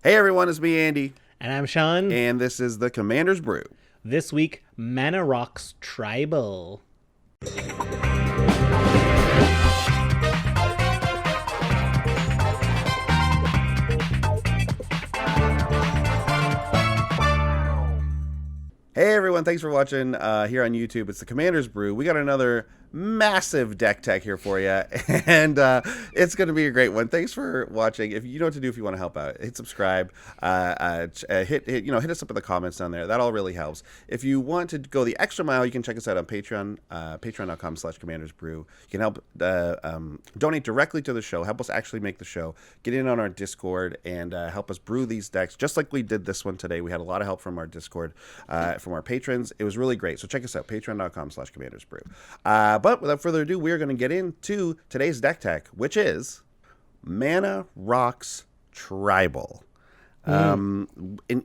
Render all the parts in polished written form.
Hey everyone, it's me Andy, And I'm Sean. and this is the Commander's Brew. This week, Mana Rocks Tribal. Hey everyone, thanks for watching here on YouTube. It's the Commander's Brew. We got another massive deck tech here for you, and it's going to be a great one. Thanks for watching. If you know what to do, if you want to help out, hit subscribe, hit us up in the comments down there. That all really helps. If you want to go the extra mile, you can check us out on Patreon, patreon.com/commandersbrew. You can help donate directly to the show, help us actually make the show, get in on our Discord, and help us brew these decks, just like we did this one today. We had a lot of help from our Discord, from our patrons. It was really great. So check us out, patreon.com/commandersbrew. But without further ado, we are going to get into today's deck tech, which is Mana Rocks Tribal. An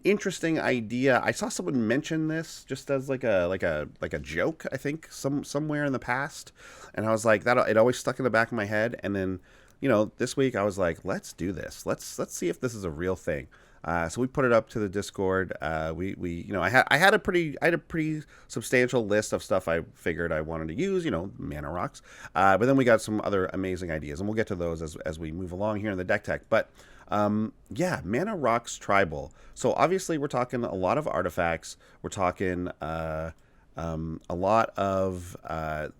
interesting idea. I saw someone mention this just as like a joke, I think, somewhere in the past, and I was like, that it always stuck in the back of my head. And then, this week I was like, let's do this. Let's see if this is a real thing. So we put it up to the Discord. I had a pretty substantial list of stuff I figured I wanted to use. Mana rocks. But then we got some other amazing ideas, and we'll get to those as we move along here in the deck tech. But Mana Rocks Tribal. So obviously we're talking a lot of artifacts. We're talking a lot of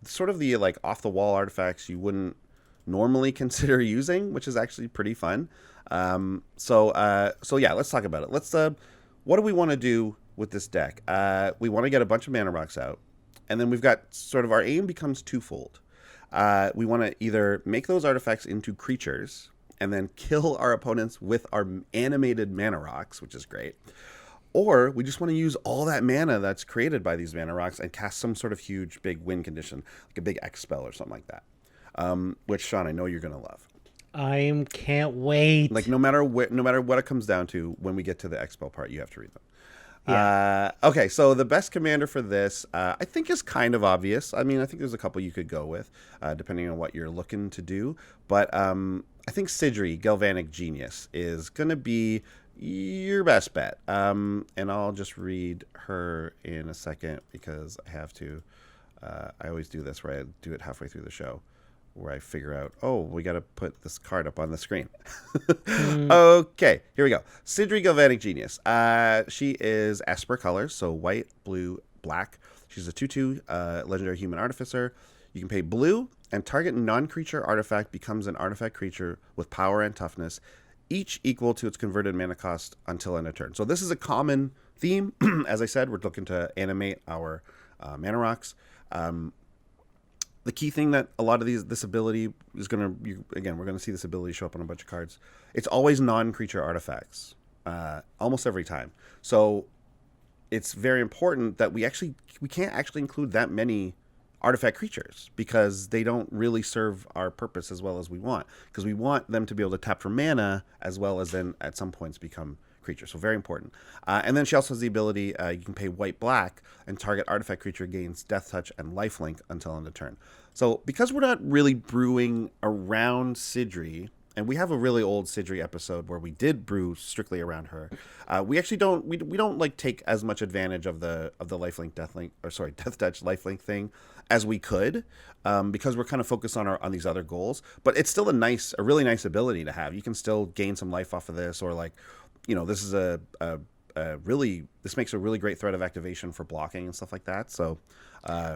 sort of the like off the wall artifacts you wouldn't normally consider using, which is actually pretty fun. So let's talk about it. What do we want to do with this deck? We want to get a bunch of mana rocks out, and then we've got sort of our aim becomes twofold. We want to either make those artifacts into creatures and then kill our opponents with our animated mana rocks, which is great. Or we just want to use all that mana that's created by these mana rocks and cast some sort of huge big win condition, like a big X spell or something like that. Which, Sean, I know you're going to love. I can't wait. Like no matter what it comes down to, when we get to the Expo part, you have to read them. Yeah. Okay, so the best commander for this, I think, is kind of obvious. I mean, I think there's a couple you could go with, depending on what you're looking to do. But I think Syndra, Galvanic Genius, is going to be your best bet. And I'll just read her in a second because I have to. I always do this where I do it halfway through the show, where I figure out, we got to put this card up on the screen. Okay, here we go. Syndra, Galvanic Genius. She is Esper colors, so white, blue, black. She's a 2/2 legendary human artificer. You can pay blue, and target non-creature artifact becomes an artifact creature with power and toughness, each equal to its converted mana cost until end of turn. So this is a common theme. As I said, we're looking to animate our mana rocks. The key thing that a lot of this ability is we're going to see this ability show up on a bunch of cards. It's always non-creature artifacts, almost every time. So it's very important that we can't actually include that many artifact creatures because they don't really serve our purpose as well as we want. Because we want them to be able to tap for mana as well as then at some points become creature. So very important. And then she also has the ability, you can pay white-black and target artifact creature gains death touch and lifelink until end of turn. So because we're not really brewing around Syndra, and we have a really old Syndra episode where we did brew strictly around her, we actually don't like take as much advantage of the lifelink death touch lifelink thing as we could, because we're kind of focused on these other goals. But it's still a really nice ability to have. You can still gain some life off of this, or like, this is this makes a really great threat of activation for blocking and stuff like that. So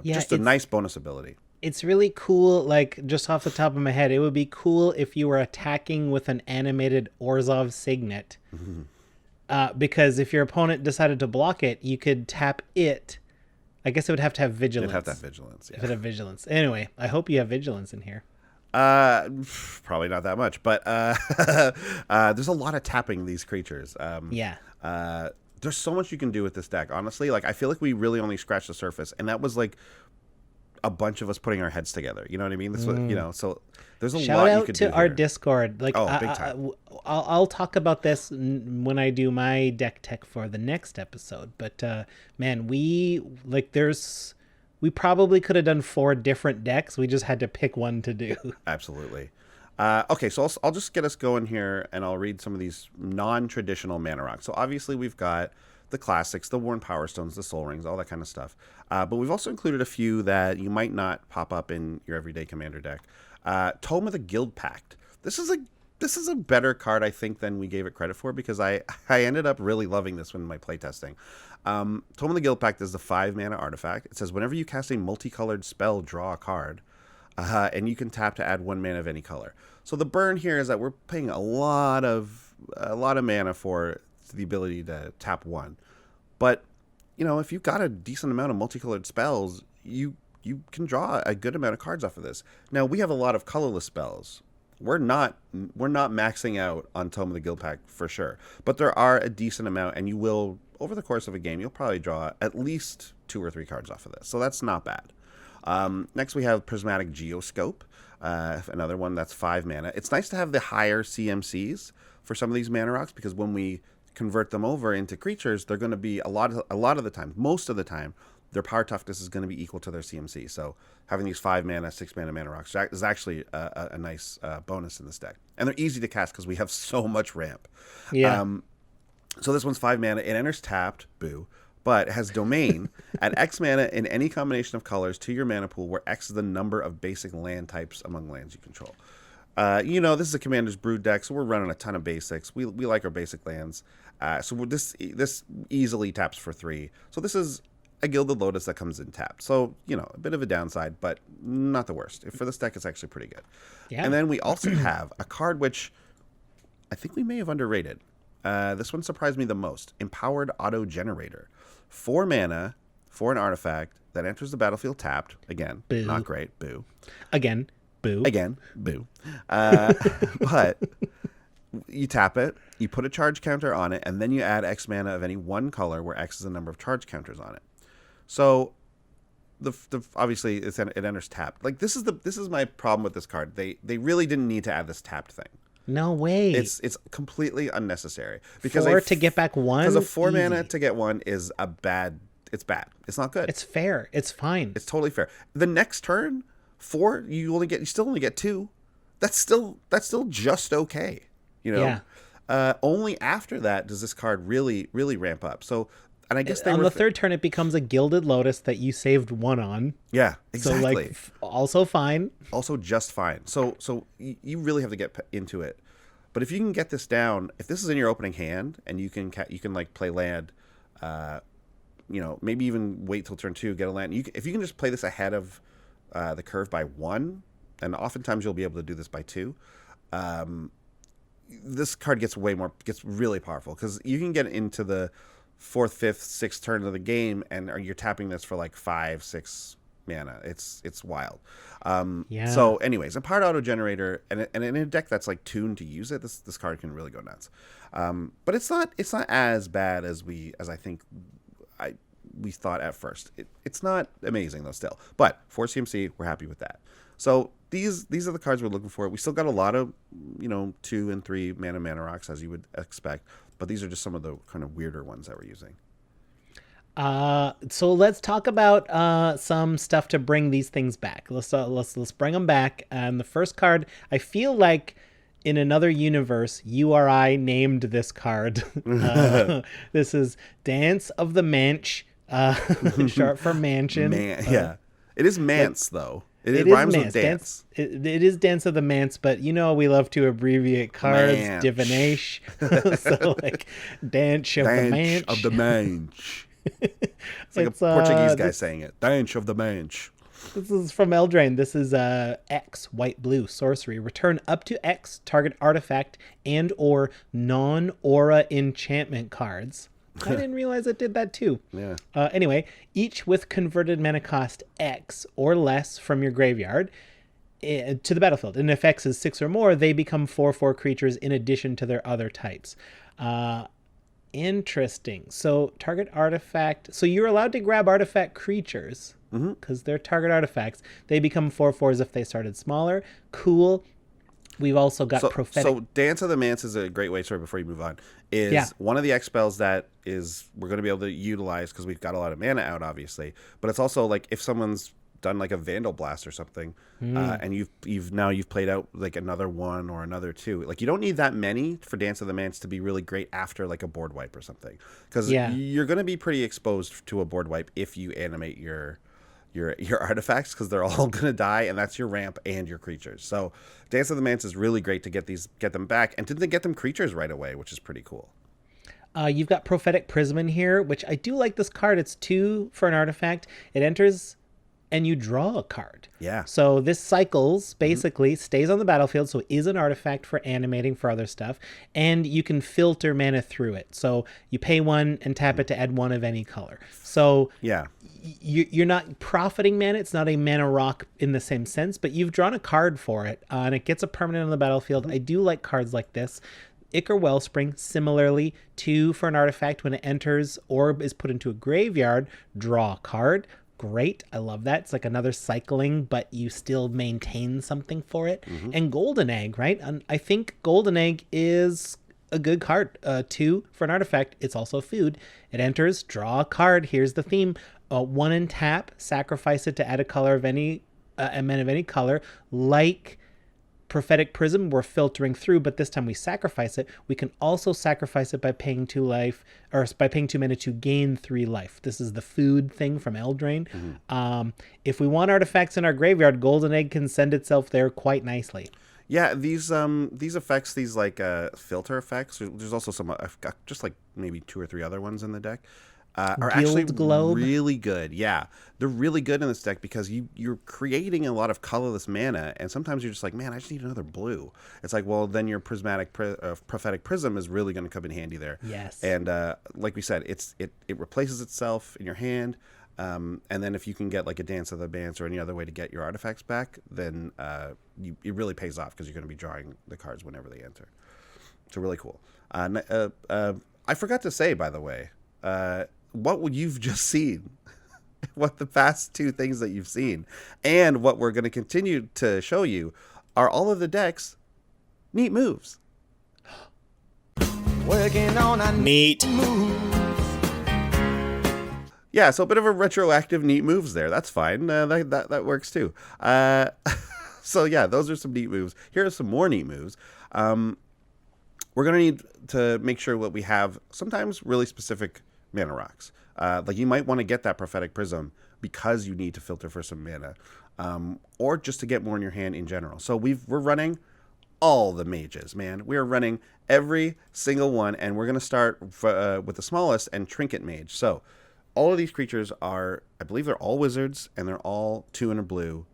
just a nice bonus ability. It's really cool. Like, just off the top of my head, it would be cool if you were attacking with an animated Orzhov Signet. Because if your opponent decided to block it, you could tap it. I guess it would have to have vigilance. It'd have to have vigilance, yeah. If it had vigilance. Anyway, I hope you have vigilance in here. Probably not that much, but there's a lot of tapping these creatures. There's so much you can do with this deck, honestly. Like, I feel like we really only scratched the surface, and that was like a bunch of us putting our heads together. You know what I mean? That's what, so there's a lot you could do. Shout out to our Discord. Like, big time. I'll talk about this when I do my deck tech for the next episode. But man, we probably could have done 4 different decks. We just had to pick one to do. Absolutely. Okay, so I'll just get us going here, and I'll read some of these non-traditional mana rocks. So obviously we've got the classics, the Worn Power Stones, the Soul Rings, all that kind of stuff. But we've also included a few that you might not pop up in your everyday Commander deck. Tome of the Guild Pact. This is a better card, I think, than we gave it credit for, because I ended up really loving this one in my playtesting. Tome of the Guild Pact is the 5-mana artifact. It says whenever you cast a multicolored spell, draw a card. And you can tap to add 1 mana of any color. So the burn here is that we're paying a lot of mana for the ability to tap 1. But, if you've got a decent amount of multicolored spells, you can draw a good amount of cards off of this. Now, we have a lot of colorless spells. We're not maxing out on Tome of the Guild Pact for sure. But there are a decent amount, and you will, over the course of a game, you'll probably draw at least 2 or 3 cards off of this. So that's not bad. Next, we have Prismatic Geoscope, another one that's 5 mana. It's nice to have the higher CMCs for some of these mana rocks, because when we convert them over into creatures, they're going to be a lot of the time, most of the time, their power toughness is going to be equal to their CMC. So having these 5 mana, 6 mana rocks is actually a nice bonus in this deck. And they're easy to cast because we have so much ramp. Yeah. So this one's 5 mana. It enters tapped, boo, but it has Domain. Add X mana in any combination of colors to your mana pool, where X is the number of basic land types among lands you control. This is a Commander's Brew deck, so we're running a ton of basics. We like our basic lands. So this easily taps for 3. So this is a Gilded Lotus that comes in tapped. So, a bit of a downside, but not the worst. For this deck, it's actually pretty good. Yeah. And then we also have a card which I think we may have underrated. This one surprised me the most. Empowered Auto Generator. 4 mana for an artifact that enters the battlefield tapped. Again, boo. Not great. Boo. Again, boo. Again, boo. But you tap it, you put a charge counter on it, and then you add X mana of any one color, where X is the number of charge counters on it. So, obviously it enters tapped. Like this is my problem with this card. They really didn't need to add this tapped thing. No way. It's completely unnecessary, because 4 to get back 1. Because a 4 mana to get 1 is bad. It's bad. It's not good. It's fair. It's fine. It's totally fair. The next turn, 4, you still only get 2. That's still just okay. Yeah. Only after that does this card really ramp up. So, and I guess on the third turn it becomes a Gilded Lotus that you saved 1 on. Yeah, exactly. So also fine. Also just fine. So you really have to get into it. But if you can get this down, if this is in your opening hand and you can like play land, maybe even wait till turn 2, get a land. If you can just play this ahead of the curve by 1, and oftentimes you'll be able to do this by 2. This card gets really powerful, because you can get into the 4th, 5th, 6th turn of the game, and you're tapping this for like 5, 6 mana. It's wild. So anyways, a part auto generator, and in a deck that's like tuned to use it, this card can really go nuts. But it's not as bad as I think we thought at first. It's not amazing though still, but for CMC, we're happy with that. So these are the cards we're looking for. We still got a lot of 2 and 3 mana rocks, as you would expect, but these are just some of the kind of weirder ones that we're using. So let's talk about some stuff to bring these things back. Let's bring them back. And the first card, I feel like in another universe, you or I named this card. This is Dance of the Manch, short for mansion. Yeah, it is Mance though. It rhymes with dance. It is Dance of the Mance, but we love to abbreviate cards. Manch. Divination. So like Dance of the Manch. Of the Manch. It's like a Portuguese guy saying it. Dance of the Manch. This is from Eldraine. This is X, white, blue, sorcery. Return up to X target artifact and or non-aura enchantment cards. I didn't realize it did that too. Yeah. Anyway, each with converted mana cost X or less from your graveyard to the battlefield. And if X is 6 or more, they become 4/4 creatures in addition to their other types. Interesting. So target artifact. So you're allowed to grab artifact creatures because they're target artifacts. They become 4/4s if they started smaller. Cool. We've also got Prophetic. So Dance of the Mance is a great way, sorry, before you move on, is one of the X spells that we're going to be able to utilize because we've got a lot of mana out, obviously. But it's also like if someone's done like a Vandal Blast or something, and you've played out like another one or another two. Like you don't need that many for Dance of the Mance to be really great after like a board wipe or something, because you're going to be pretty exposed to a board wipe if you animate your artifacts, because they're all going to die, and that's your ramp and your creatures. So Dance of the Mance is really great to get them back, and didn't they get them creatures right away, which is pretty cool. You've got Prophetic Prism in here, which I do like this card. It's 2 for an artifact. It enters and you draw a card. Yeah. So this cycles, basically, stays on the battlefield, so it is an artifact for animating for other stuff, and you can filter mana through it. So you pay 1 and tap it to add 1 of any color. So you're not profiting mana. It's not a mana rock in the same sense, but you've drawn a card for it, and it gets a permanent on the battlefield. I do like cards like this. Ichor Wellspring, similarly, 2 for an artifact. When it enters or is put into a graveyard, draw a card. Great. I love that. It's like another cycling, but you still maintain something for it. And Golden Egg, right? And I think Golden Egg is a good card. 2 for an artifact. It's also food. It enters, draw a card. Here's the theme. 1 and tap, sacrifice it to add a color of any, a mana of any color, like Prophetic Prism. We're filtering through, but this time we sacrifice it. We can also sacrifice it by paying 2 life, or by paying 2 mana to gain 3 life. This is the food thing from Eldraine. If we want artifacts in our graveyard, Golden Egg can send itself there quite nicely. Yeah, these effects, these like filter effects. There's also some, I've got just like maybe 2 or 3 other ones in the deck. Are actually really good. Yeah, they're really good in this deck because you're creating a lot of colorless mana, and sometimes you're just like, man, I just need another blue. It's like, well, then your Prophetic Prism is really going to come in handy there. Yes. And like we said, it replaces itself in your hand, and then if you can get like a Dance of the Mance or any other way to get your artifacts back, then it really pays off because you're going to be drawing the cards whenever they enter. So really cool. I forgot to say, by the way, what you've just seen, what the past 2 things that you've seen, and what we're going to continue to show you are all of the deck's neat moves. Working on a neat moves. Yeah, so a bit of a retroactive neat moves there. That's fine. That works too. So yeah, those are some neat moves. Here are some more neat moves. We're going to need to make sure that we have sometimes really specific mana rocks. Like you might want to get that Prophetic Prism because you need to filter for some mana, or just to get more in your hand in general. So we're running all the mages, man. We're running every single one, and we're going to start with the smallest, and Trinket Mage. So all of these creatures are, I believe they're all wizards, and they're all 2 and a blue,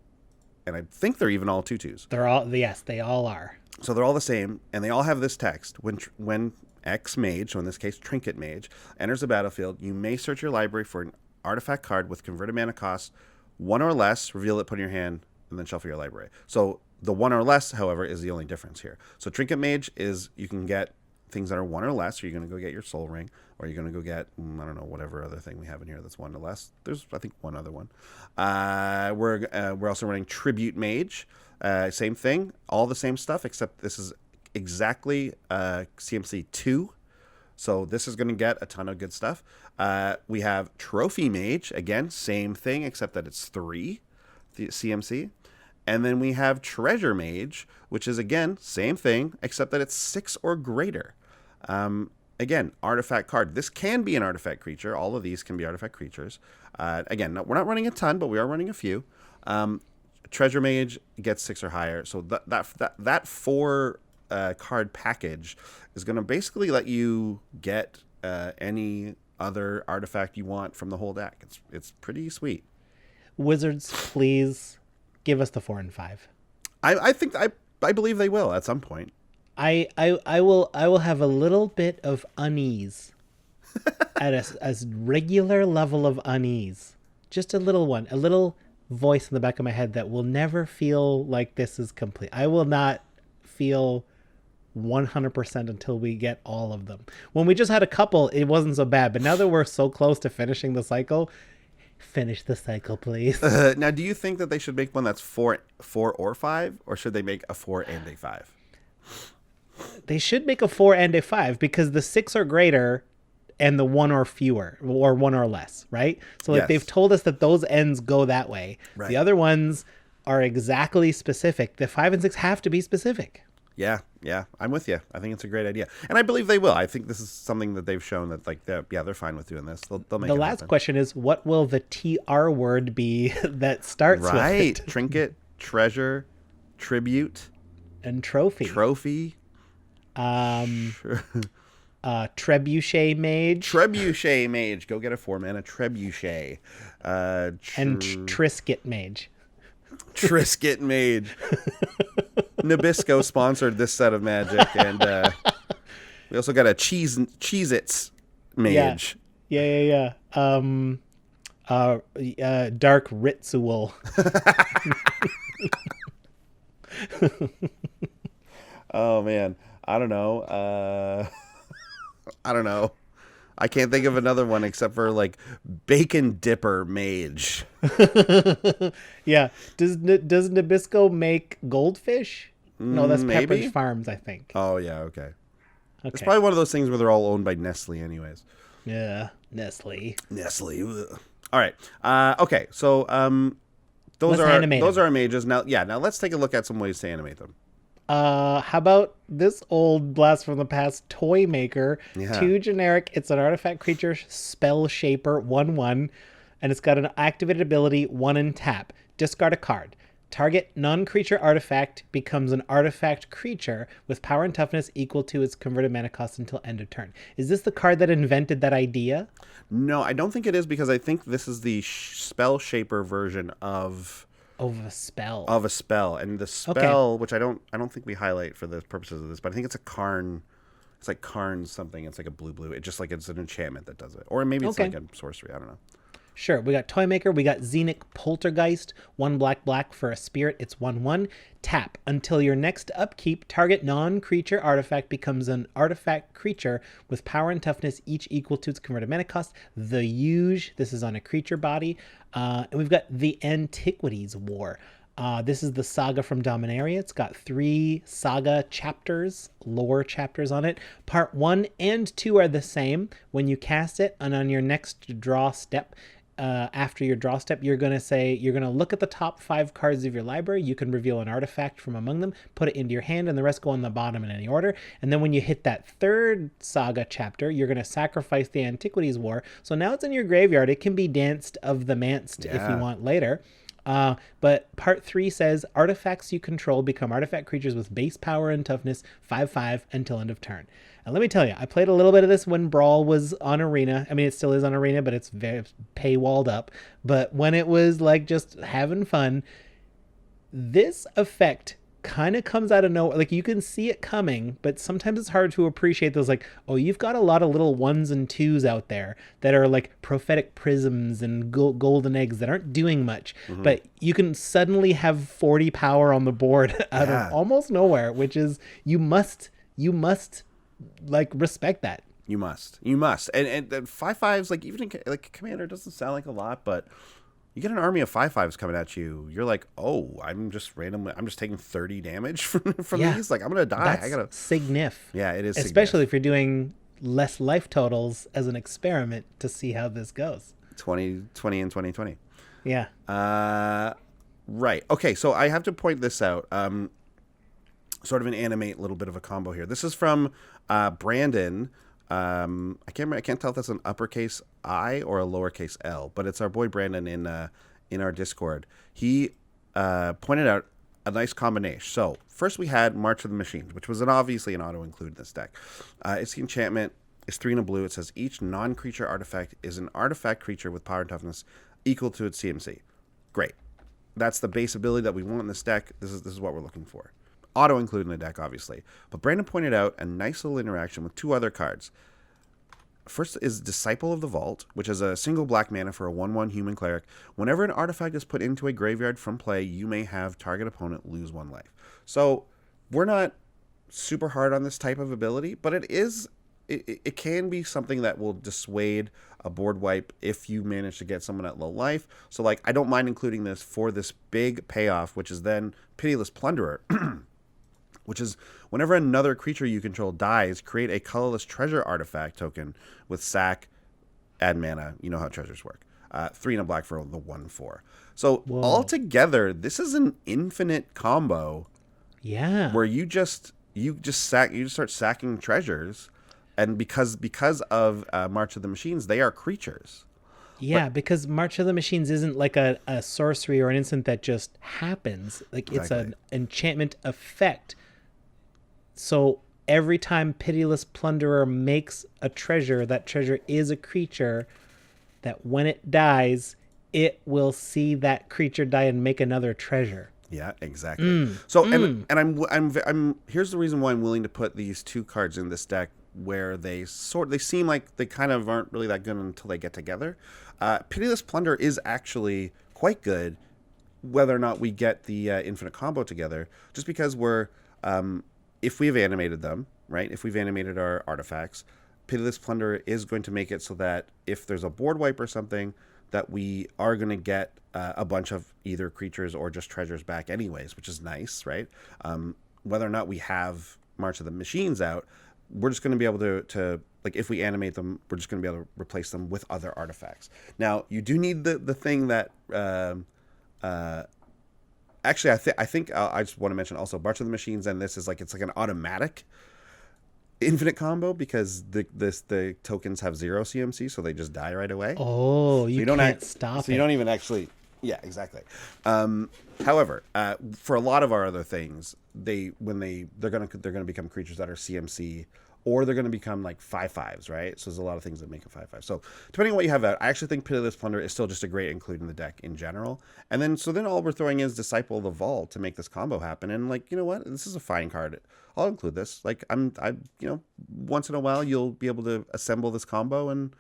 and I think they're even all 2/2s. They're all, yes, they all are. So they're all the same, and they all have this text. When X Mage, so in this case Trinket Mage, enters the battlefield, you may search your library for an artifact card with converted mana cost 1 or less, reveal it, put in your hand, and then shuffle your library. So the 1 or less, however, is the only difference here. So Trinket Mage is, you can get things that are 1 or less, or you're going to go get your Soul Ring, or you're going to go get, I don't know, whatever other thing we have in here that's 1 or less. There's, I think, one other one. We're also running Tribute Mage. Same thing, all the same stuff, except this is exactly CMC 2. So this is going to get a ton of good stuff. We have Trophy Mage, again, same thing, except that it's 3 the CMC. And then we have Treasure Mage, which is, again, same thing, except that it's 6 or greater. Again, artifact card. This can be an artifact creature. All of these can be artifact creatures. Again, we're not running a ton, but we are running a few. Treasure Mage gets 6 or higher. So that 4 card package is going to basically let you get any other artifact you want from the whole deck. It's pretty sweet. Wizards, please give us the 4 and 5. I believe they will at some point. I will have a little bit of unease at a regular level of unease. Just a little one, a little voice in the back of my head that will never feel like this is complete. I will not feel 100% until we get all of them. When we just had a couple, it wasn't so bad, but now that we're so close to finishing the cycle, finish the cycle, please. Now, do you think that they should make one that's 4 or 5, or should they make a 4 and a 5? They should make a 4 and a 5, because the 6 or greater and the one or fewer or one or less, right? So like Yes. they've told us that those ends go that way. Right. The other ones are exactly specific. The 5 and 6 have to be specific. Yeah, I'm with you. I think it's a great idea, and I believe they will. I think this is something that they've shown that like they're fine with doing this. They'll make The it last happen. question is, what will the TR word be that starts with Right, it? trinket, treasure, tribute, And trophy. trophy, Trebuchet Mage. trebuchet mage. Go get a 4-mana trebuchet. And Trisket Mage. Trisket Mage. Nabisco sponsored this set of Magic, and we also got a Cheez-Its Mage. Yeah. Dark Ritual. Oh man, I don't know. I don't know. I can't think of another one except for like Bacon Dipper Mage. Yeah. Does Nabisco make goldfish? No, that's Maybe. Pepperidge Farms, I think. Oh yeah, okay. It's Okay. probably one of those things where they're all owned by Nestle, anyways. Yeah. Nestle. Nestle. Ugh. All right. Okay. So those Let's animate are them. our mages. Now let's take a look at some ways to animate them. How about this old blast from the past toy maker? Yeah. 2 generic. It's an artifact creature spell shaper 1/1, and it's got an activated ability 1 and tap. Discard a card. Target non-creature artifact becomes an artifact creature with power and toughness equal to its converted mana cost until end of turn. Is this the card that invented that idea? No, I don't think it is, because I think this is the spell shaper version of Of a spell. a spell, and the spell, which I don't think we highlight for the purposes of this, but I think it's a Karn. It's like Karn something. It's like a blue. It just like it's an enchantment that does it, or maybe it's Okay. like a sorcery. I don't know. Sure, we got Toymaker, we got Xenic Poltergeist, 1 black for a spirit, it's 1/1. Tap. Until your next upkeep, target non-creature artifact becomes an artifact creature with power and toughness each equal to its converted mana cost. The Huge, this is on a creature body. And we've got the Antiquities War. This is the saga from Dominaria. It's got 3 saga chapters, lore chapters on it. Part 1 and 2 are the same. When you cast it, and on your next draw step, after your draw step, you're going to look at the top 5 cards of your library. You can reveal an artifact from among them, put it into your hand, and the rest go on the bottom in any order. And then when you hit that 3rd saga chapter, you're going to sacrifice the Antiquities War. So now it's in your graveyard. It can be danced of the Manced if you Yeah. want later. But part 3 says artifacts you control become artifact creatures with base power and toughness 5/5 until end of turn. And let me tell you, I played a little bit of this when Brawl was on Arena. I mean, it still is on Arena, but it's very paywalled up. But when it was like just having fun, this effect kind of comes out of nowhere. Like you can see it coming, but sometimes it's hard to appreciate those. Like, oh, you've got a lot of little 1s and 2s out there that are like prophetic prisms and golden eggs that aren't doing much, but you can suddenly have 40 power on the board out Yeah. of almost nowhere, which is you must like respect that. You must. And the 5/5s, like even in, like Commander, doesn't sound like a lot, but you get an army of 5/5s coming at you. You're like, oh, I'm just taking 30 damage from Yeah. these. Like I'm gonna die. That's I gotta. signif. Yeah, it is. Especially if you're doing less life totals as an experiment to see how this goes. 2020 and 2020. Yeah. Right. Okay. So I have to point this out. Sort of an animate little bit of a combo here. This is from Brandon. I can't tell if that's an uppercase I or a lowercase L, but it's our boy Brandon in our Discord. He pointed out a nice combination. So first we had March of the Machines, which was obviously an auto include in this deck. Its enchantment is 3 and a blue. It says each non-creature artifact is an artifact creature with power and toughness equal to its CMC. Great. That's the base ability that we want in this deck. This is what we're looking for. Auto include in the deck, obviously. But Brandon pointed out a nice little interaction with 2 other cards. First is Disciple of the Vault, which is a single black mana for a 1/1 human cleric. Whenever an artifact is put into a graveyard from play, you may have target opponent lose 1 life. So we're not super hard on this type of ability, but it can be something that will dissuade a board wipe if you manage to get someone at low life. So like I don't mind including this for this big payoff, which is then Pitiless Plunderer. which is whenever another creature you control dies, create a colorless treasure artifact token with sack, add mana. You know how treasures work. 3 and a black for the 1/4. So altogether, this is an infinite combo. Yeah. Where you just start sacking treasures, and because of March of the Machines, they are creatures. Yeah, because March of the Machines isn't like a sorcery or an instant that just happens. Like it's an enchantment effect. So every time Pitiless Plunderer makes a treasure, that treasure is a creature that when it dies, it will see that creature die and make another treasure. Yeah, exactly. So and I'm here's the reason why I'm willing to put these 2 cards in this deck where they seem like they kind of aren't really that good until they get together. Pitiless Plunder is actually quite good whether or not we get the infinite combo together, just because we're if we've animated them, right? If we've animated our artifacts, Pitiless Plunder is going to make it so that if there's a board wipe or something, that we are going to get a bunch of either creatures or just treasures back anyways, which is nice, right? Whether or not we have March of the Machines out, we're just going to be able to like, if we animate them, we're just going to be able to replace them with other artifacts. Now, you do need the thing that... actually, I think I just want to mention also March of the Machines, and this is like, it's like an automatic infinite combo because the tokens have 0 CMC, so they just die right away. Oh, you can't stop it. So you don't even actually... Yeah, exactly. However, for a lot of our other things, they're gonna become creatures that are CMC, or they're gonna become like 5/5s, right? So there's a lot of things that make a 5/5. So depending on what you have out, I actually think Pitiless Plunder is still just a great include in the deck in general. And then all we're throwing is Disciple of the Vault to make this combo happen. And like, you know what? This is a fine card. I'll include this. Like once in a while you'll be able to assemble this combo, and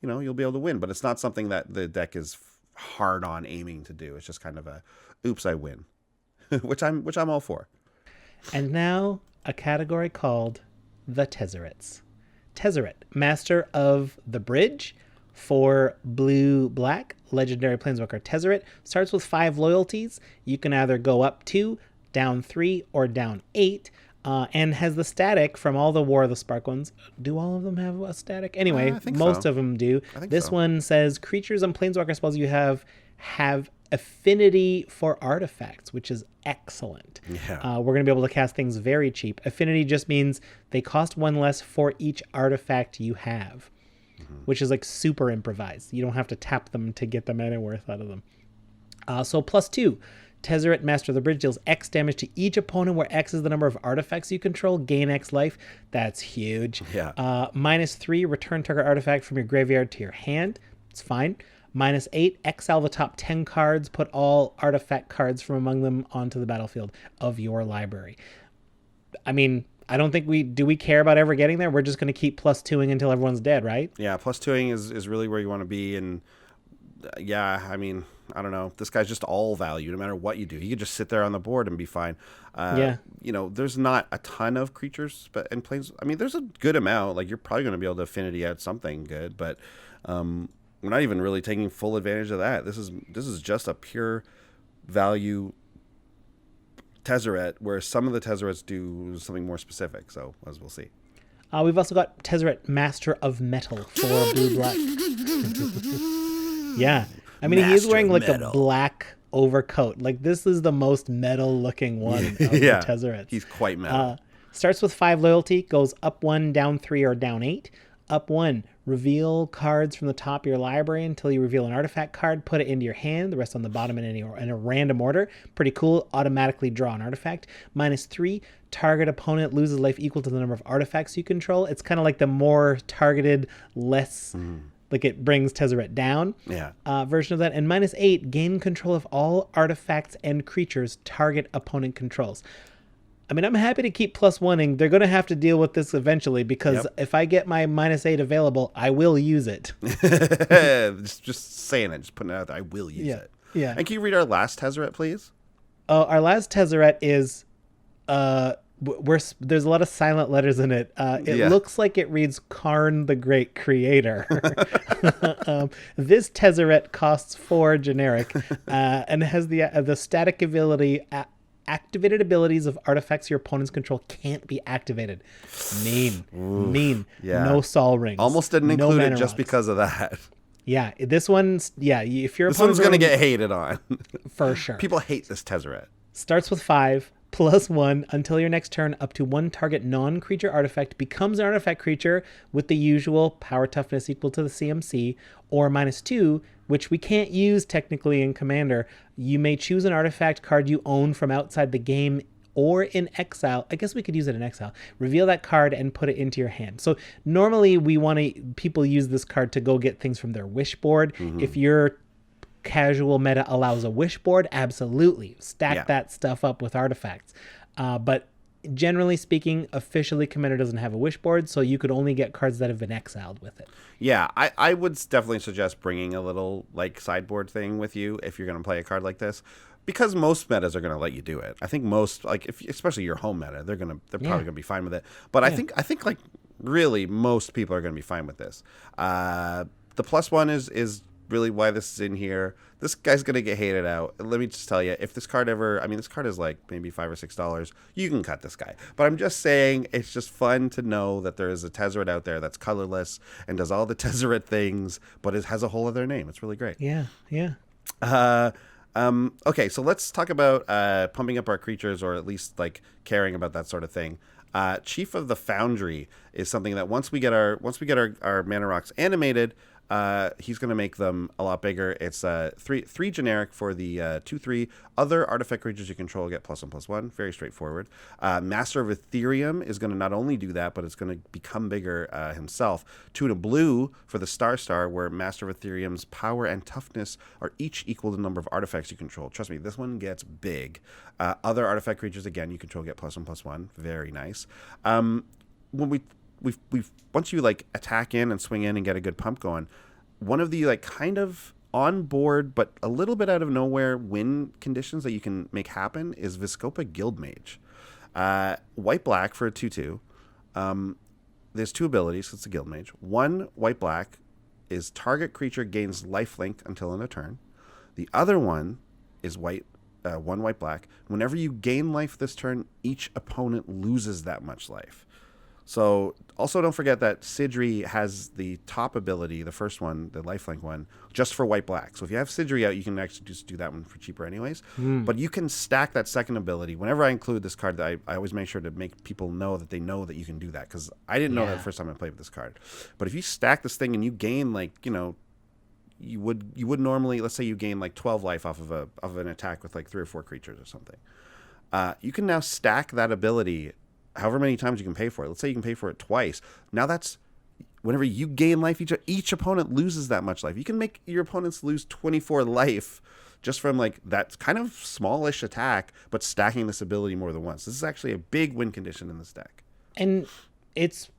you'll be able to win. But it's not something that the deck is hard on aiming to do. It's just kind of a oops, I win. which I'm all for. And now a category called the Tezzerets. Tezzeret, Master of the Bridge, for blue-black, legendary Planeswalker Tezzeret, starts with 5 loyalties. You can either go up 2, down 3, or down 8, and has the static from all the War of the Spark ones. Do all of them have a static? Anyway, most of them do. This one says creatures and Planeswalker spells you have affinity for artifacts, which is excellent. Yeah. We're going to be able to cast things very cheap. Affinity just means they cost 1 less for each artifact you have, which is like super improvised. You don't have to tap them to get the mana worth out of them. So +2. Tezzeret, Master of the Bridge, deals X damage to each opponent where X is the number of artifacts you control. Gain X life. That's huge. Yeah. -3, return target artifact from your graveyard to your hand. It's fine. -8, exile the top 10 cards. Put all artifact cards from among them onto the battlefield of your library. I mean, I don't think we care about ever getting there. We're just going to keep +2ing until everyone's dead, right? Yeah, +2ing is really where you want to be. And yeah, I mean, I don't know. This guy's just all value, no matter what you do. He could just sit there on the board and be fine. Yeah. There's not a ton of creatures, but in planes, I mean, there's a good amount. Like, you're probably going to be able to affinity out something good, but we're not even really taking full advantage of that. This is just a pure value Tezzeret, where some of the Tezzerets do something more specific. So, as we'll see. We've also got Tezzeret, Master of Metal, for blue-black. Yeah. I mean, he's wearing like a black overcoat. Like, this is the most metal-looking one of the Tezzerets. He's quite metal. Starts with 5 loyalty, goes up 1, down 3, or down 8. Up 1, reveal cards from the top of your library until you reveal an artifact card. Put it into your hand. The rest on the bottom in a random order. Pretty cool. Automatically draw an artifact. -3, target opponent loses life equal to the number of artifacts you control. It's kind of like the more targeted, less... Like, it brings Tezzeret down version of that. And -8, gain control of all artifacts and creatures target opponent controls. I mean, I'm happy to keep +1ing. They're going to have to deal with this eventually, because if I get my -8 available, I will use it. just saying it, just putting it out there. I will use it. Yeah. And can you read our last Tezzeret, please? Our last Tezzeret is... there's a lot of silent letters in it. It looks like it reads Karn the Great Creator. This Tezzeret costs 4 generic and has the static ability activated abilities of artifacts your opponents control can't be activated. Mean. Yeah. No Sol Rings. Almost didn't no include it mana just rocks. because of that. Yeah, this one's, if your This one's opponent's going to get hated on. for sure. People hate this Deseret. Starts with 5, +1 until your next turn. Up to one target non-creature artifact becomes an artifact creature with the usual power toughness equal to the CMC, or -2, which we can't use technically in Commander. You may choose an artifact card you own from outside the game or in exile. I guess we could use it in exile. Reveal that card and put it into your hand. So normally people use this card to go get things from their wish board. If your casual meta allows a wish board, absolutely stack that stuff up with artifacts. But generally speaking, officially Commander doesn't have a wish board, so you could only get cards that have been exiled with it. Yeah, I would definitely suggest bringing a little like sideboard thing with you if you're going to play a card like this, because most metas are going to let you do it. I think most, like, if especially your home meta, they're probably going to be fine with it. But I think like really most people are going to be fine with this. The +1 is really why this is in here. This guy's going to get hated out. Let me just tell you, if this card this card is like maybe $5 or $6, you can cut this guy. But I'm just saying, it's just fun to know that there is a Deseret out there that's colorless and does all the Deseret things, but it has a whole other name. It's really great. Yeah. Okay, so let's talk about pumping up our creatures, or at least like caring about that sort of thing. Chief of the Foundry is something that once we get our mana rocks animated, he's going to make them a lot bigger. It's three generic for the 2/3. Other artifact creatures you control get +1/+1. Very straightforward. Master of Ethereum is going to not only do that, but it's going to become bigger himself. 2 and a blue for the Star, where Master of Ethereum's power and toughness are each equal to the number of artifacts you control. Trust me, this one gets big. Other artifact creatures, again, you control get +1/+1. Very nice. When we've once you like attack in and swing in and get a good pump going, one of the like kind of on board but a little bit out of nowhere win conditions that you can make happen is Vizkopa Guildmage. White black for a 2/2. There's 2 abilities. It's a Guildmage. 1 white black is target creature gains lifelink until end of turn. The other one is 1 white black. Whenever you gain life this turn, each opponent loses that much life. So also don't forget that Sidri has the top ability, the first one, the lifelink one, just for white black. So if you have Sidri out, you can actually just do that one for cheaper anyways. But you can stack that second ability. Whenever I include this card, I always make sure to make people know that they know that you can do that, because I didn't know that the first time I played with this card. But if you stack this thing and you gain you would normally, let's say you gain like 12 life off of an attack with like 3 or 4 creatures or something. You can now stack that ability however many times you can pay for it. Let's say you can pay for it twice. Now that's whenever you gain life, each opponent loses that much life. You can make your opponents lose 24 life just from like that kind of smallish attack, but stacking this ability more than once. This is actually a big win condition in this deck. And it's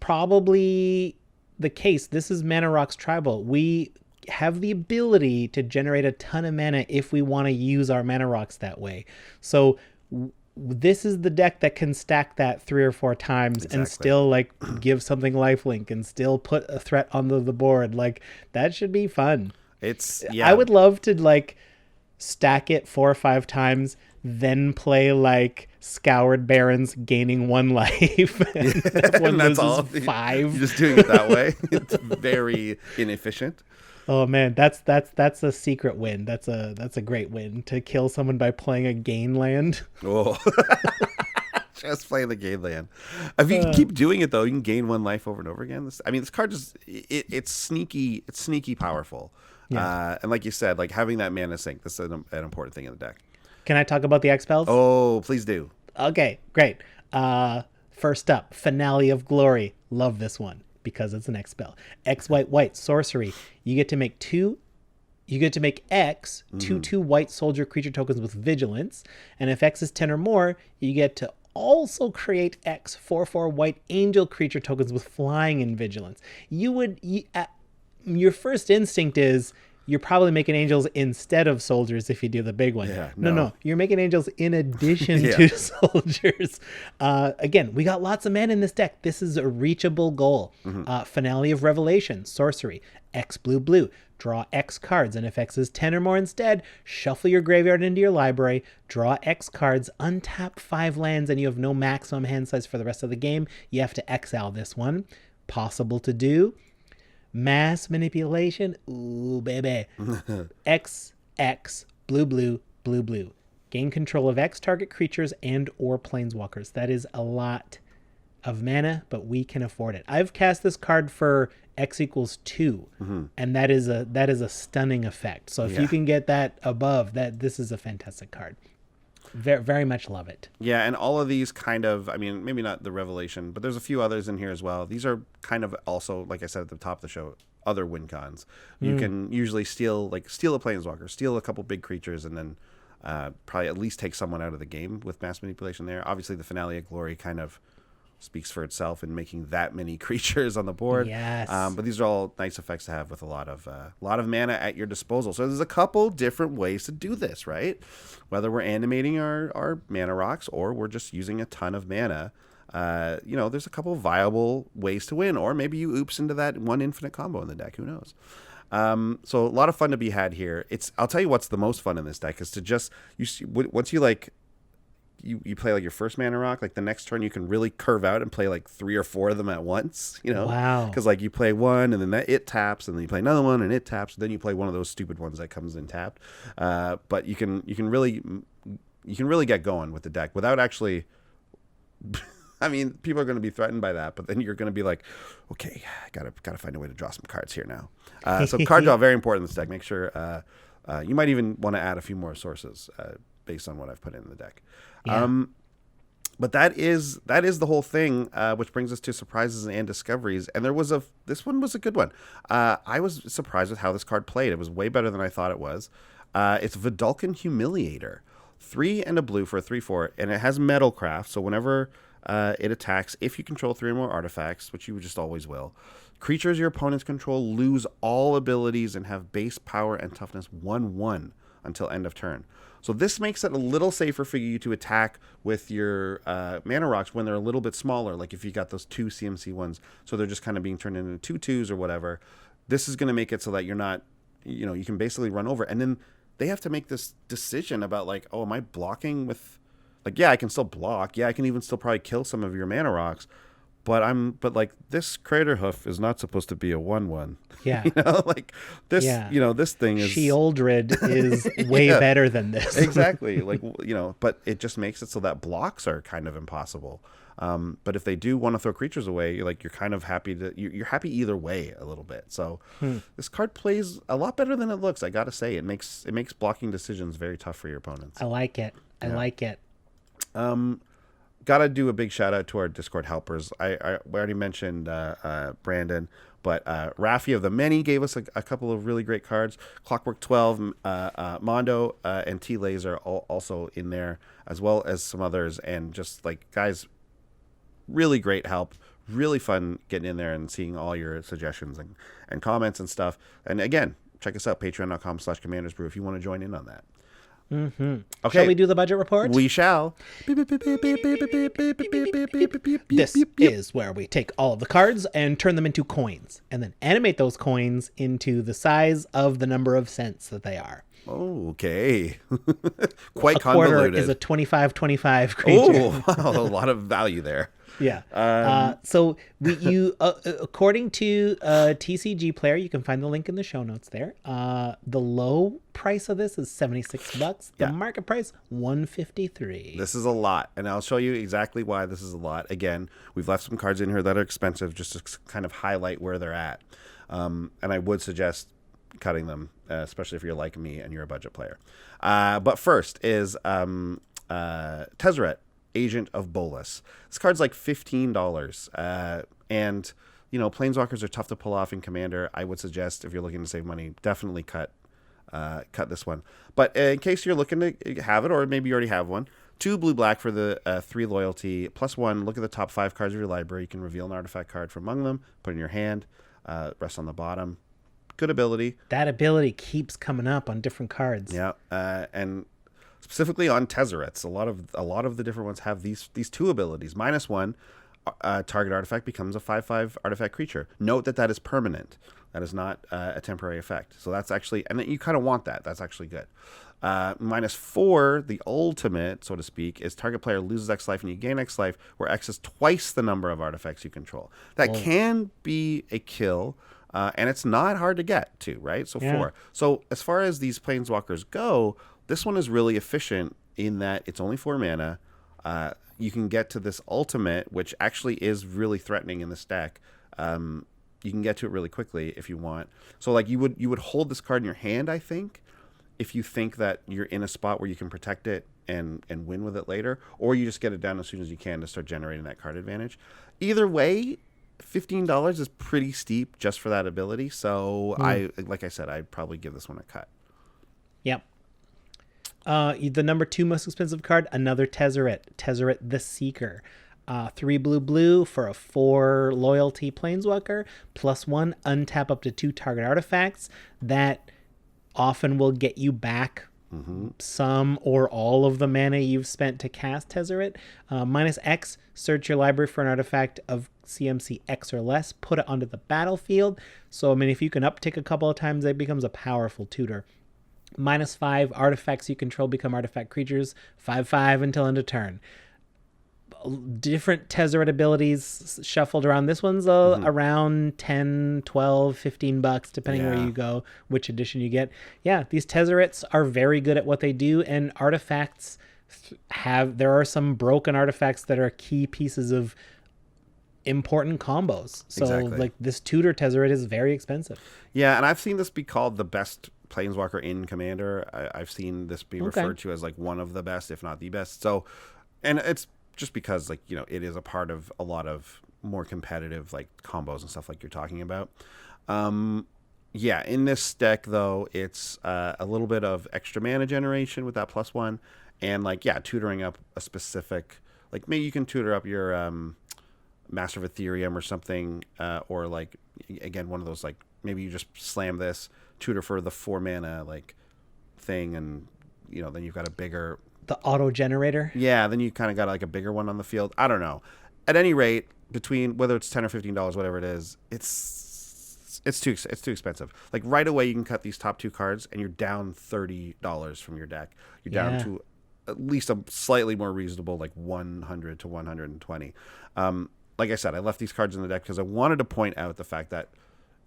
probably the case. This is Mana Rocks Tribal. We have the ability to generate a ton of mana if we want to use our Mana Rocks that way. So this is the deck that can stack that 3 or 4 times and still like give something lifelink and still put a threat on the board. Like, that should be fun. I would love to like stack it 4 or 5 times, then play like Scoured Barons gaining 1 life. And that's all. 5. You're just doing it that way. It's very inefficient. Oh man, that's a secret win. That's a great win, to kill someone by playing a gain land. Oh, just play the gain land. If you can keep doing it though, you can gain 1 life over and over again. This card just it's sneaky. It's sneaky powerful. Yeah. And like you said, like having that mana sink, this is an important thing in the deck. Can I talk about the X-Spells? Oh, please do. Okay, great. First up, Finale of Glory. Love this one, because it's an X spell. X white sorcery. You get to make X 2/2 white soldier creature tokens with vigilance, and if X is 10 or more, you get to also create X 4/4 white angel creature tokens with flying and vigilance. Your first instinct is you're probably making angels instead of soldiers if you do the big one. Yeah, No, no. you're making angels in addition Yeah. to soldiers. Again, we got lots of mana in this deck. This is a reachable goal. Finale of Revelation, sorcery, X blue. Draw X cards, and if X is 10 or more instead, shuffle your graveyard into your library, draw X cards, untap 5 lands, and you have no maximum hand size for the rest of the game. You have to exile this one. Possible to do. Mass manipulation. Ooh, baby. X, blue. Gain control of X target creatures and or planeswalkers. That is a lot of mana, but we can afford it. I've cast this card for X equals 2, and that is a stunning effect. So if you can get that above that, this is a fantastic card. Very, very much love it. Yeah, and all of these kind of, I mean, maybe not the Revelation, but there's a few others in here as well. These are kind of also, like I said at the top of the show, other win cons. You can usually steal a Planeswalker, steal a couple big creatures, and then probably at least take someone out of the game with mass manipulation there. Obviously, the Finale of Glory kind of speaks for itself in making that many creatures on the board. Yes. But these are all nice effects to have with a lot of mana at your disposal. So there's a couple different ways to do this, right? Whether we're animating our mana rocks or we're just using a ton of mana, there's a couple viable ways to win. Or maybe you oops into that one infinite combo in the deck. Who knows? So a lot of fun to be had here. I'll tell you what's the most fun in this deck is to just once you like. You play like your first mana rock, like the next turn you can really curve out and play like 3 or 4 of them at once, Wow. Because like you play one and then it taps, and then you play another one and it taps, and then you play one of those stupid ones that comes in tapped. But you can really get going with the deck without actually. I mean, people are going to be threatened by that, but then you're going to be like, okay, gotta find a way to draw some cards here now. So card draw very important in this deck. Make sure you might even want to add a few more sources based on what I've put in the deck. Yeah. But that is the whole thing, which brings us to surprises and discoveries. And this one was a good one. I was surprised with how this card played. It was way better than I thought it was. It's Vidalcan Humiliator, 3 and a blue for a 3/4, and it has Metalcraft. So whenever it attacks, if you control 3 or more artifacts, which you just always will, creatures your opponents control lose all abilities and have base power and toughness 1/1 until end of turn. So this makes it a little safer for you to attack with your mana rocks when they're a little bit smaller, like if you got those 2 CMC ones, so they're just kind of being turned into 2/2s or whatever. This is going to make it so that you're not, you can basically run over. And then they have to make this decision about like, oh, am I blocking with, like, yeah, I can still block. Yeah, I can even still probably kill some of your mana rocks. But like this Crater Hoof is not supposed to be a 1/1. Yeah. Like this, this thing is Sheoldred is way better than this. Exactly. Like, but it just makes it so that blocks are kind of impossible. But if they do want to throw creatures away, you're kind of happy you're happy either way a little bit. So this card plays a lot better than it looks. I got to say, it makes blocking decisions very tough for your opponents. I like it. I like it. Gotta do a big shout out to our Discord helpers. We already mentioned Brandon, but Rafi of the Many gave us a couple of really great cards. Clockwork 12, Mondo, and T-Laser also in there, as well as some others. And just like, guys, really great help. Really fun getting in there and seeing all your suggestions and comments and stuff. And again, check us out, patreon.com/commandersbrew if you want to join in on that. Mm-hmm. Okay. Shall we do the budget report? We shall. This is where we take all of the cards and turn them into coins, and then animate those coins into the size of the number of cents that they are. Okay. Quite A quarter convoluted. is a 25-25 creature. Oh, wow, a lot of value there. Yeah. So you according to TCGplayer, you can find the link in the show notes there. The low price of this is $76. The market price $153. This is a lot, and I'll show you exactly why this is a lot. Again, we've left some cards in here that are expensive just to kind of highlight where they're at. And I would suggest cutting them, especially if you're like me and you're a budget player. But first is Deseret, Agent of Bolas. This card's like $15. And, Planeswalkers are tough to pull off in Commander. I would suggest, if you're looking to save money, definitely cut this one. But in case you're looking to have it, or maybe you already have one, 2 blue-black for the 3 loyalty, +1, look at the top 5 cards of your library. You can reveal an artifact card from among them, put it in your hand, rest on the bottom. good ability. That ability keeps coming up on different cards. Yeah, and specifically on Tezzerets, a lot of the different ones have these two abilities. -1, target artifact becomes a 5/5 artifact creature. Note that is permanent. That is not a temporary effect. So that's actually, and you kind of want that. That's actually good. -4, the ultimate, so to speak, is target player loses X life and you gain X life, where X is twice the number of artifacts you control. That can be a kill, and it's not hard to get to, right? So 4. So as far as these planeswalkers go, this one is really efficient in that it's only 4 mana. You can get to this ultimate, which actually is really threatening in this deck. You can get to it really quickly if you want. So like you would hold this card in your hand, I think, if you think that you're in a spot where you can protect it and win with it later, or you just get it down as soon as you can to start generating that card I Either way, $15 is pretty steep just for that ability. So like I said, I'd probably give this one a cut. Yep. The number 2 most expensive card, another Tezzeret the Seeker. 3 blue for a 4 loyalty planeswalker, +1, untap up to 2 target artifacts. That often will get you back some or all of the mana you've spent to cast Tezzeret. -X, search your library for an artifact of CMC X or less, put it onto the battlefield. So, I mean, if you can uptick a couple of times, it becomes a powerful tutor. -5, artifacts you control become artifact creatures, 5/5 until end of turn. Different Tezzeret abilities shuffled around. This one's around 10, 12, $15, depending where you go, which edition you get. Yeah, these Tezzerets are very good at what they do, and artifacts there are some broken artifacts that are key pieces of important combos. So like this tutor Tezzeret is very expensive. Yeah, and I've seen this be called the best planeswalker in Commander. I've seen this be referred to as like one of the best, if not the best. So, and it's just because like, it is a part of a lot of more competitive like combos and stuff like you're talking about. In this deck though, it's a little bit of extra mana generation with that +1, and like tutoring up a specific, like maybe you can tutor up your Master of Ethereum or something, or like again one of those, like maybe you just slam this tutor for the 4 mana like thing, and then you've got a bigger, the auto generator. Yeah, then you kind of got like a bigger one on the field. I don't know. At any rate, between whether it's $10 or $15, whatever it is, it's too expensive. Like right away, you can cut these top 2 cards, and you're down $30 from your deck. You're down to at least a slightly more reasonable, like 100 to 120. Like I said, I left these cards in the deck because I wanted to point out the fact that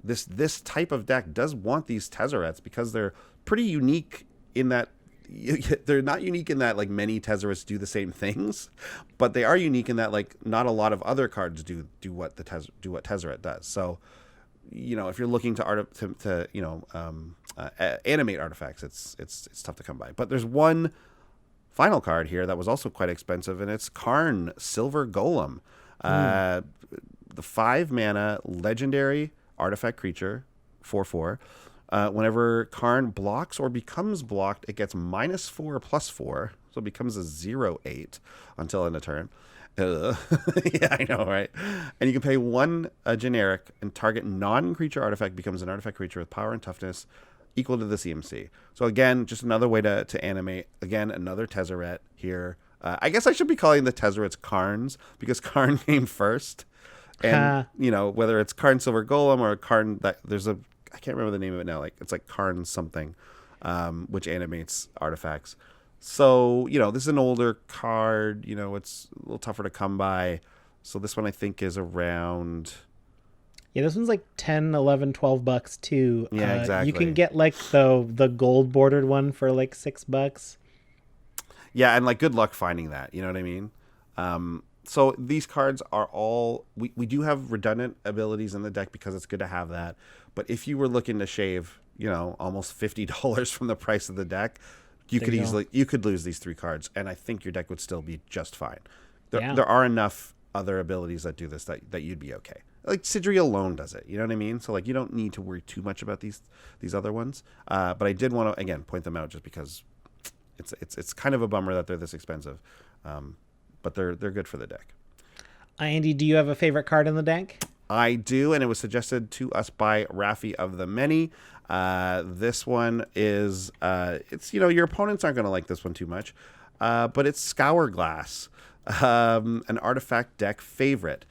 this type of deck does want these Tezzerets because they're pretty unique in that. They're not unique in that like many Tezzerets do the same things, but they are unique in that like not a lot of other cards do what Tezzeret does. So, if you're looking to animate artifacts, it's tough to come by. But there's one final card here that was also quite expensive, and it's Karn, Silver Golem, the 5 mana legendary artifact creature, 4/4. Whenever Karn blocks or becomes blocked, it gets -4/+4, so it becomes a 0/8 until end of turn. Yeah, I know, right? And you can pay 1 generic, and target non-creature artifact becomes an artifact creature with power and toughness equal to the CMC. So again, just another way to animate. Again, another Tezzeret here. I guess I should be calling the Tezzerets Karns, because Karn came first. And, whether it's Karn Silver Golem or Karn, I can't remember the name of it now. Like it's like Karn something, which animates artifacts. So, this is an older card. It's a little tougher to come by. So this one I think is around. Yeah, this one's like 10, 11, $12 too. Yeah, exactly. You can get like the gold bordered one for like $6. Yeah, and like good luck finding that. You know what I mean? So these cards are all, we do have redundant abilities in the deck because it's good to have that. But if you were looking to shave, almost $50 from the price of the deck, you could lose these 3 cards, and I think your deck would still be just fine. There are enough other abilities that do this that you'd be okay. Like Sidri alone does it, you know what I mean? So like you don't need to worry too much about these other ones. But I did want to again point them out just because it's kind of a bummer that they're this expensive. But they're good for the deck. Andy, do you have a favorite card in the deck? I do, and it was suggested to us by Rafi of the Many. This one is, it's, your opponents aren't going to like this one too much, but it's Scourge Glass, an artifact deck favorite.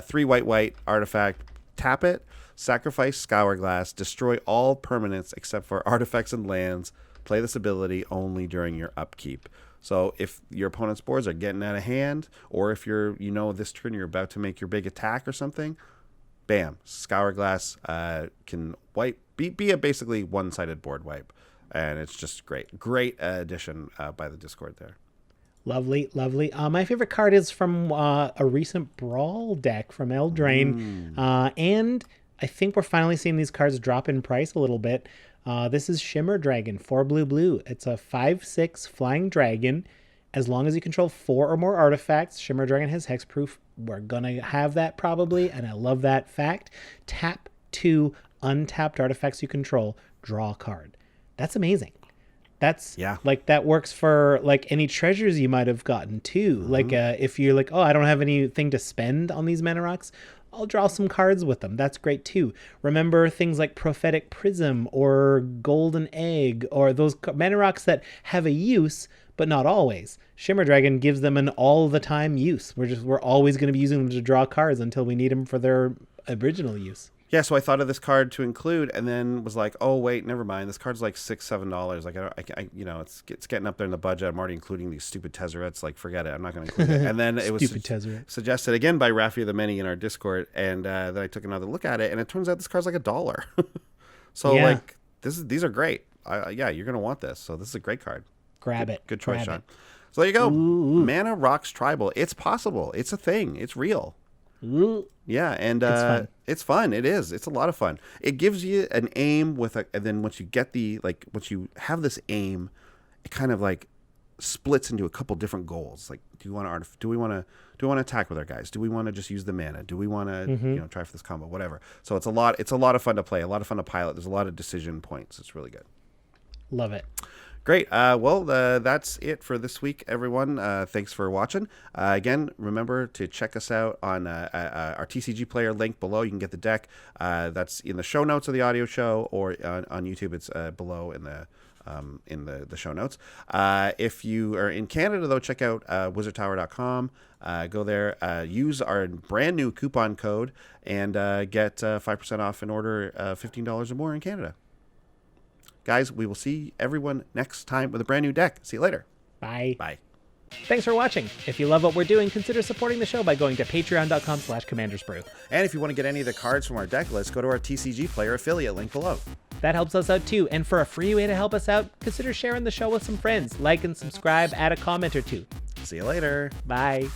3 white artifact, tap it, sacrifice Scourge Glass, destroy all permanents except for artifacts and lands, play this ability only during your upkeep. So if your opponent's boards are getting out of hand, or if you're, this turn you're about to make your big attack or something, bam, Scourge Glass can be a basically one-sided board wipe. And it's just great. Great addition by the Discord there. Lovely. My favorite card is from a recent Brawl deck from Eldraine. And I think we're finally seeing these cards drop in price a little bit. This is Shimmer Dragon, 4 blue. It's a 5/6 flying dragon. As long as you control 4 or more artifacts, Shimmer Dragon has hexproof. We're going to have that probably, and I love that fact. Tap 2 untapped artifacts you control, draw a card. That's amazing. That's that works for any treasures you might have gotten too. If you're like, oh, I don't have anything to spend on these mana rocks, I'll draw some cards with them. That's great too. Remember things like Prophetic Prism or Golden Egg or those mana rocks that have a use, but not always. Shimmer Dragon gives them an all the time use. We're always going to be using them to draw cards until we need them for their original use. Yeah, so I thought of this card to include, and then was like, oh wait, never mind. This card's like $6-7. It's getting up there in the budget. I'm already including these stupid Tezzerets. Forget it. I'm not going to include it. And then it was suggested again by Rafi of the Many in our Discord, and then I took another look at it, and it turns out this card's like $1. So these are great. You're going to want this. So this is a great card. Grab it. Good choice, Sean. So there you go. Ooh. Mana Rocks Tribal. It's possible. It's a thing. It's real. Ooh. Yeah, and it's fun. It is. It's a lot of fun. It gives you an aim and then once you get once you have this aim, it kind of splits into a couple different goals. Do we want to attack with our guys? Do we want to just use the mana? Do we want to try for this combo? Whatever. So it's a lot of fun to play. A lot of fun to pilot. There's a lot of decision points. It's really good. Love it. Great. That's it for this week, everyone. Thanks for watching. Again, remember to check us out on our TCGplayer link below. You can get the deck. That's in the show notes of the audio show, or on YouTube. It's below in the show notes. If you are in Canada, though, check out wizardtower.com. Go there. Use our brand new coupon code and get 5% off an order $15 or more in Canada. Guys, we will see everyone next time with a brand new deck. See you later. Bye. Bye. Thanks for watching. If you love what we're doing, consider supporting the show by going to patreon.com/commandersbrew. And if you want to get any of the cards from our deck list, go to our TCGplayer affiliate link below. That helps us out too. And for a free way to help us out, consider sharing the show with some friends. Like and subscribe, add a comment or two. See you later. Bye.